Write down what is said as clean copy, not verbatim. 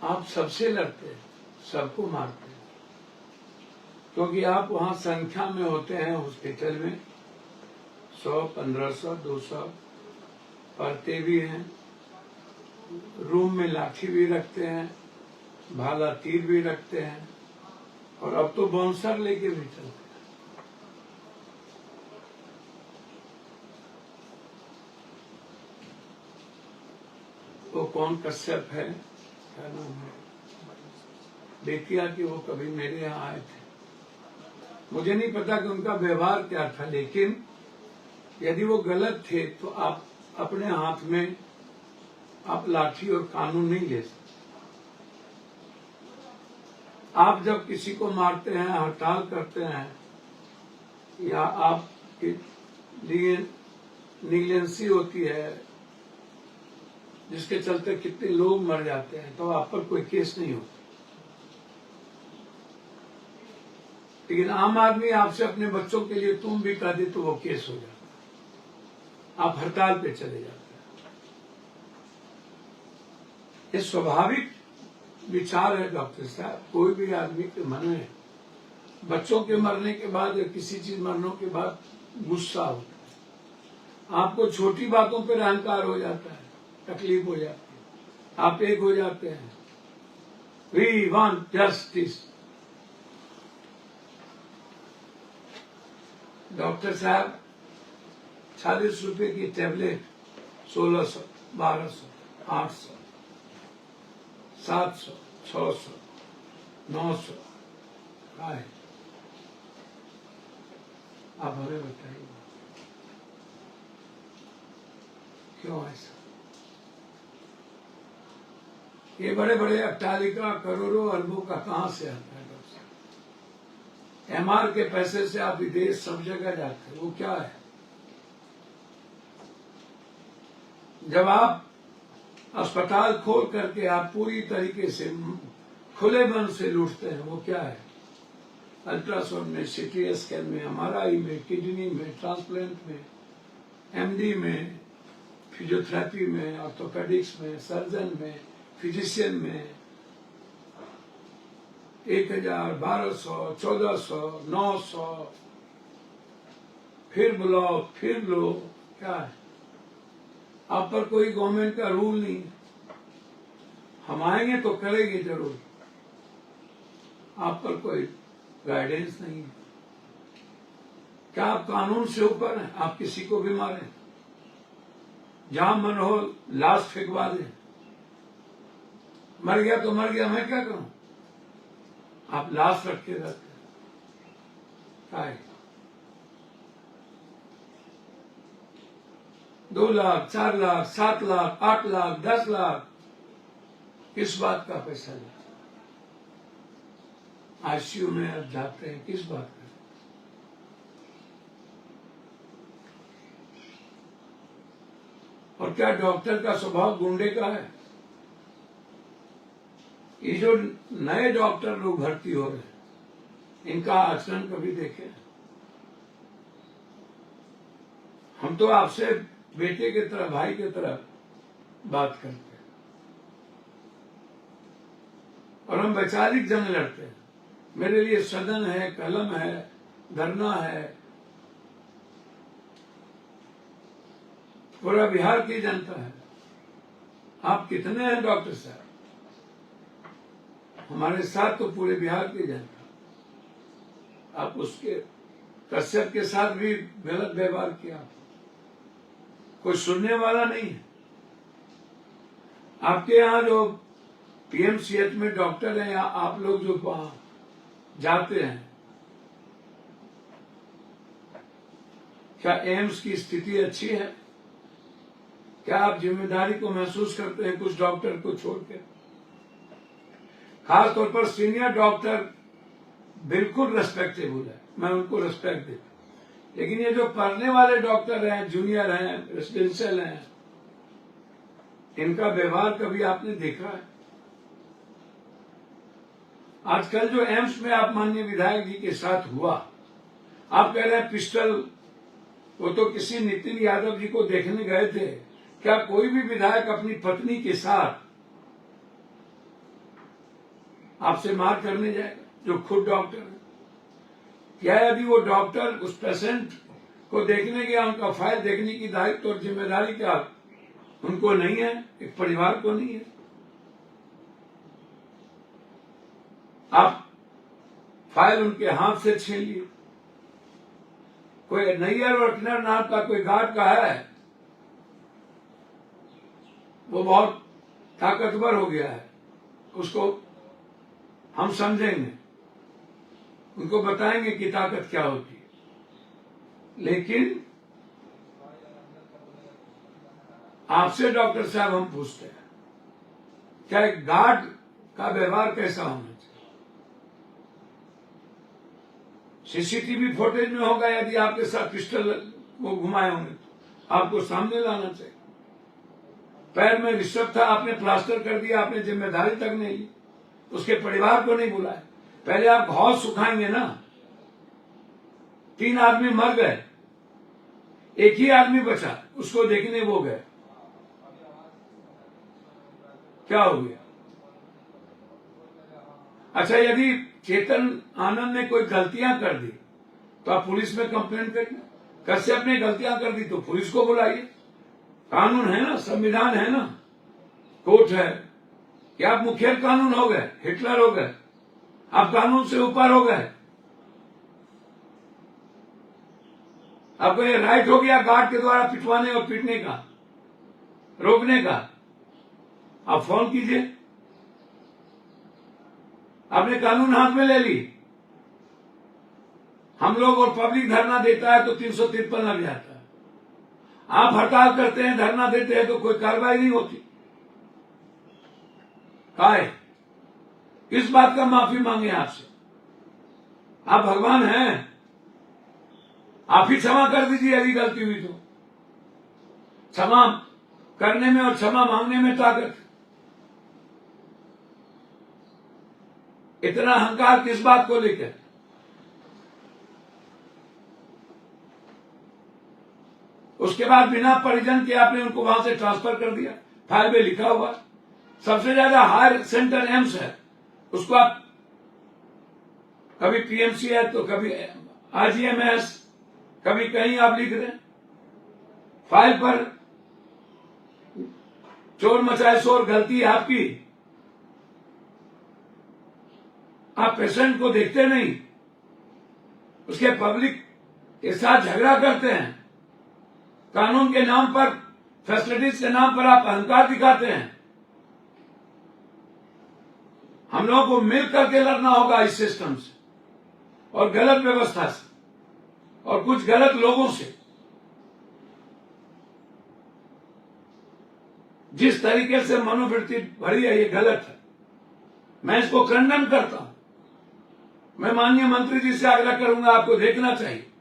आप सबसे लड़ते हैं, सबको मारते हैं, क्योंकि आप वहां संख्या में होते हैं हॉस्पिटल में, 100, 1500, 200 पढ़ते भी हैं, रूम में लाठी भी रखते हैं, भाला तीर भी रखते हैं, और अब तो बाउंसर लेके भी चलते हैं। वो कौन कश्यप है, क्या नाम है, बेटिया की, वो कभी मेरे यहाँ आए थे। मुझे नहीं पता कि उनका व्यवहार क्या था, लेकिन यदि वो गलत थे तो आप अपने हाथ में आप लाठी और कानून नहीं ले सकते। आप जब किसी को मारते हैं, हड़ताल करते हैं, या आपके लिए नीलेंसी होती है जिसके चलते कितने लोग मर जाते हैं, तो आप पर कोई केस नहीं होता। लेकिन आम आदमी आपसे अपने बच्चों के लिए तुम भी कह दे तो वो केस हो जाता, आप हड़ताल पे चले जाते हैं। ये स्वाभाविक विचार है डॉक्टर साहब, कोई भी आदमी के मन में बच्चों के मरने के बाद या किसी चीज मरने के बाद गुस्सा होता है। आपको छोटी बातों पर अहंकार हो जाता है, तकलीफ हो जाती है, आप एक हो जाते हैं। We want justice. डॉक्टर साहब 40 रुपए की टैबलेट 1600, 1200, 800, 700, 600, 900 है। आप हमें बताइए क्यों ऐसा? ये बड़े बड़े अट्टालिका करोड़ों अरबों का कहां से आता है डॉक्टर साहब? एमआर के पैसे से आप विदेश सब जगह जाते हैं, वो क्या है? जब आप अस्पताल खोल करके आप पूरी तरीके से खुले मन से लूटते हैं, वो क्या है? अल्ट्रासाउंड में, सीटी स्कैन में, एमआरआई में, किडनी में, ट्रांसप्लांट में, एमडी में, फिजियोथेरेपी में, ऑर्थोपेडिक्स में, सर्जन में, फिजिशियन में 1000, 1200, 1400, 900, फिर बुलाओ फिर लो, क्या है? आप पर कोई गवर्नमेंट का रूल नहीं। हम आएंगे तो करेंगे जरूर, आप पर कोई गाइडेंस नहीं है। क्या आप कानून से ऊपर हैं? आप किसी को भी मारें, जहां मन हो लाश फेंकवा दें, मर गया तो मर गया, मैं क्या करूं? आप लाश रख के रहते हैं। 2 लाख, 4 लाख, 7 लाख, 8 लाख, 10 लाख, किस बात का पैसा लेते? आईसीयू में आप जाते हैं, किस बात का? और क्या डॉक्टर का स्वभाव गुंडे का है? ये जो नए डॉक्टर लोग भर्ती हो रहे हैं, इनका आचरण कभी देखे? हम तो आपसे बेटे की तरह, भाई की तरह बात करते हैं, और हम वैचारिक जंग लड़ते हैं। मेरे लिए सदन है, कलम है, धरना है, पूरा बिहार की जनता है। आप कितने हैं डॉक्टर साहब? हमारे साथ तो पूरे बिहार की जनता। आप उसके कश्यप के साथ भी गलत व्यवहार किया, कोई सुनने वाला नहीं है। आपके यहाँ जो पीएमसीएच में डॉक्टर हैं, या आप लोग जो वहां जाते हैं, क्या एम्स की स्थिति अच्छी है? क्या आप जिम्मेदारी को महसूस करते हैं कुछ डॉक्टर को छोड़ के? खास तौर पर सीनियर डॉक्टर बिल्कुल रेस्पेक्टेबल है, मैं उनको रेस्पेक्ट देता हूं। लेकिन ये जो पढ़ने वाले डॉक्टर हैं, जूनियर हैं, रेसिडेंशियल हैं, इनका व्यवहार कभी आपने देखा है? आजकल जो एम्स में आप माननीय विधायक जी के साथ हुआ, आप कह रहे हैं पिस्टल, वो तो किसी नितिन यादव जी को देखने गए थे। क्या कोई भी विधायक अपनी पत्नी के साथ आपसे मार करने जाएगा जो खुद डॉक्टर है? क्या यदि वो डॉक्टर उस पेशेंट को देखने गया, उनका फाइल देखने की दायित्व और जिम्मेदारी क्या उनको नहीं है? एक परिवार को नहीं है? आप फाइल उनके हाथ से छीन लिए। कोई नैयर वर्कनर नाम का कोई गार्ड का है, वो बहुत ताकतवर हो गया है, उसको हम समझेंगे, उनको बताएंगे कि ताकत क्या होती है। लेकिन आपसे डॉक्टर साहब हम पूछते हैं, क्या एक गार्ड का व्यवहार कैसा होना चाहिए? सीसीटीवी फुटेज में होगा, यदि आपके साथ पिस्टल वो घुमाए होंगे तो आपको सामने लाना चाहिए। पैर में रिश्वत था, आपने प्लास्टर कर दिया, आपने जिम्मेदारी तक नहीं ली, उसके परिवार को नहीं बुलाया। पहले आप घाव सुखाएंगे ना। 3 आदमी मर गए, एक ही आदमी बचा, उसको देखने वो गए, क्या हो गया? अच्छा, यदि चेतन आनंद ने कोई गलतियां कर दी तो आप पुलिस में कंप्लेंट करिए। कश्यप ने गलतियां कर दी तो पुलिस को बुलाइए। कानून है ना, संविधान है ना, कोर्ट है। क्या आप मुखिया कानून हो गए, हिटलर हो गए? आप कानून से ऊपर हो गए? आपको ये राइट हो गया गार्ड के द्वारा पिटवाने और पीटने का, रोकने का? आप फोन कीजिए। आपने कानून हाथ में ले ली। हम लोग और पब्लिक धरना देता है तो 353 लग जाता है। आप हड़ताल करते हैं, धरना देते हैं तो कोई कार्रवाई नहीं होती। काय किस बात का माफी मांगे आपसे? आप भगवान हैं, आप ही क्षमा कर दीजिए यदि गलती हुई तो। क्षमा करने में और क्षमा मांगने में ताकत। इतना अहंकार किस बात को लेकर? उसके बाद बिना परिजन के आपने उनको वहां से ट्रांसफर कर दिया। फाइल में लिखा हुआ सबसे ज्यादा हायर सेंटर एम्स है, उसको आप कभी पीएमसी है तो कभी आरजीएमएस, कभी कहीं आप लिख रहे हैं। फाइल पर चोर मचाए शोर, गलती है आपकी। आप पेशेंट को देखते नहीं, उसके पब्लिक के साथ झगड़ा करते हैं। कानून के नाम पर, फैसिलिटीज के नाम पर आप अहंकार दिखाते हैं। हम लोगों को मिल करके लड़ना होगा इस सिस्टम से और गलत व्यवस्था से और कुछ गलत लोगों से। जिस तरीके से मनोवृत्ति भरी है, ये गलत है। मैं इसको खंडन करता हूं। मैं माननीय मंत्री जी से आग्रह करूंगा, आपको देखना चाहिए।